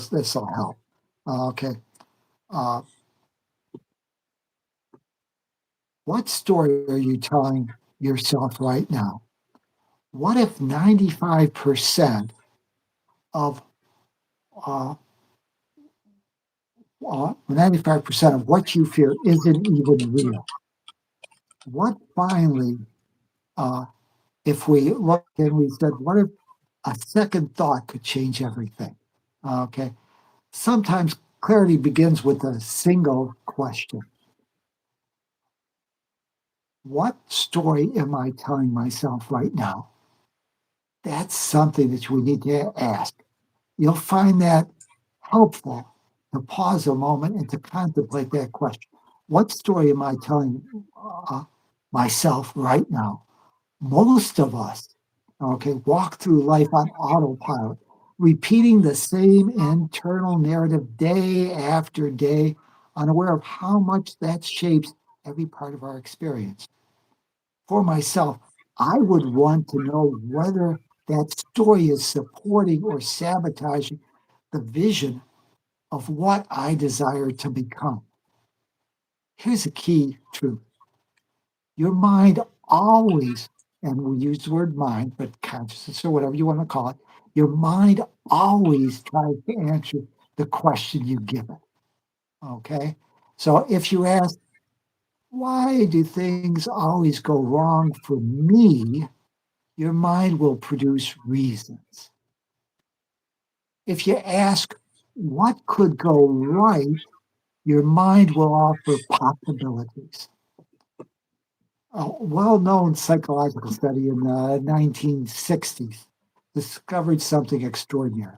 this will help. Okay. Uh, what story are you telling yourself right now? What if 95% of 95% of what you fear isn't even real? What finally, uh, if we look and we said, what if a second thought could change everything? Okay. Sometimes clarity begins with a single question. What story am I telling myself right now? That's something that we need to ask. You'll find that helpful to pause a moment and to contemplate that question. What story am I telling uh, myself right now? Most of us, okay, walk through life on autopilot, repeating the same internal narrative day after day, unaware of how much that shapes every part of our experience. For myself, I would want to know whether that story is supporting or sabotaging the vision of what I desire to become. Here's a key truth: your mind always, and we use the word mind, but consciousness or whatever you want to call it, your mind always tries to answer the question you give it. Okay? So if you ask, why do things always go wrong for me? Your mind will produce reasons. If you ask, what could go right? Your mind will offer possibilities. A well-known psychological study in the 1960s discovered something extraordinary.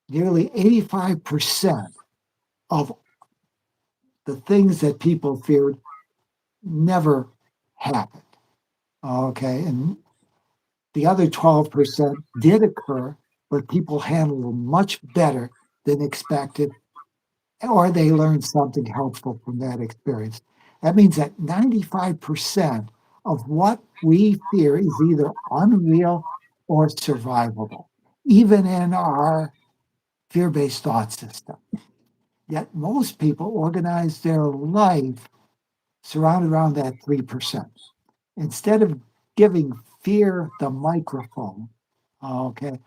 Nearly 85% of the things that people feared never happened. Okay. And the other 12% did occur, but people handled them much better than expected, or they learned something helpful from that experience. That means that 95% of what we fear is either unreal or survivable, even in our fear based thought system. Yet most people organize their life surrounded around that 3%. Instead of giving fear the microphone, okay,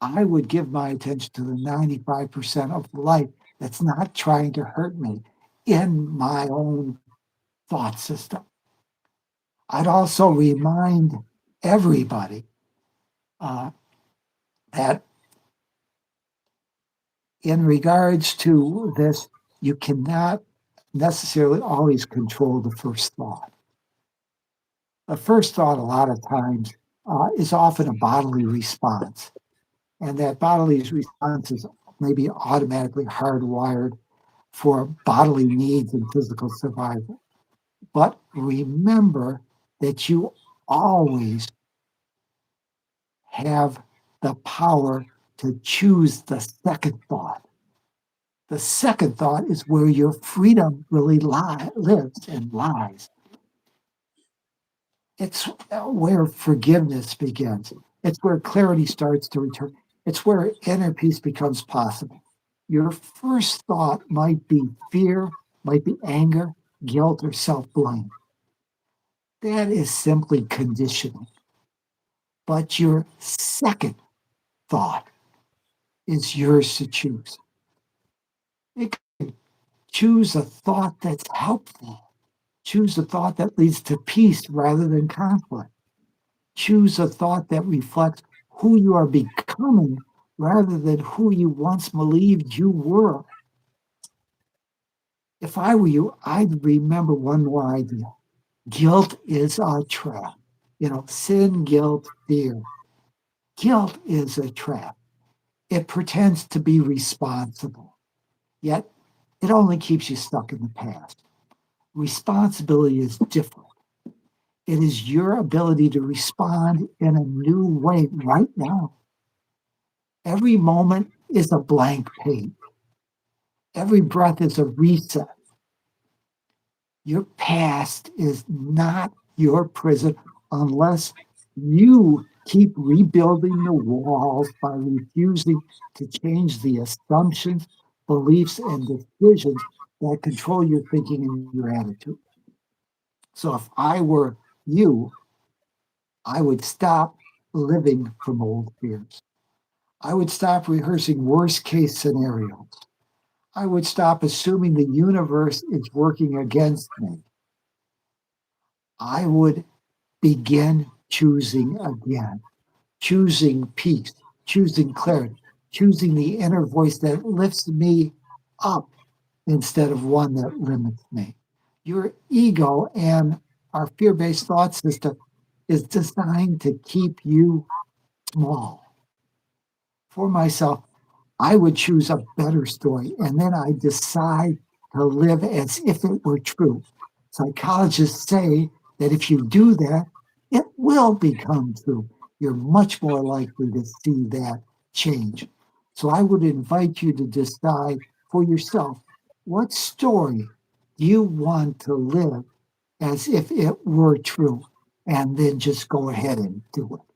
I would give my attention to the 95% of life that's not trying to hurt me in my own thought system. I'd also remind everybody uh, that in regards to this, you cannot necessarily always control the first thought. The first thought, a lot of times, is often a bodily response. And that bodily response is maybe automatically hardwired for bodily needs and physical survival. But remember that you always have the power to choose the second thought. The second thought is where your freedom really lives and lies. It's where forgiveness begins. It's where clarity starts to return. It's where inner peace becomes possible. Your first thought might be fear, might be anger, guilt, or self blame. That is simply conditioning. But your second thought is yours to choose. You can choose a thought that's helpful. Choose a thought that leads to peace rather than conflict. Choose a thought that reflects who you are becoming rather than who you once believed you were. If I were you, I'd remember one more idea. Guilt is a trap. Sin, guilt, fear. Guilt is a trap. It pretends to be responsible, yet it only keeps you stuck in the past. Responsibility is different. It is your ability to respond in a new way right now. Every moment is a blank page. Every breath is a reset. Your past is not your prison unless you Keep rebuilding the walls by refusing to change the assumptions, beliefs, and decisions that control your thinking and your attitude. So if I were you, I would stop living from old fears. I would stop rehearsing worst case scenarios. I would stop assuming the universe is working against me. I would begin choosing again, choosing peace, choosing clarity, choosing the inner voice that lifts me up instead of one that limits me. Your ego and our fear based thought system is designed to keep you small. For myself, I would choose a better story and then I decide to live as if it were true. Psychologists say that if you do that, it will become true. You're much more likely to see that change. So I would invite you to decide for yourself, what story do you want to live as if it were true? And then just go ahead and do it.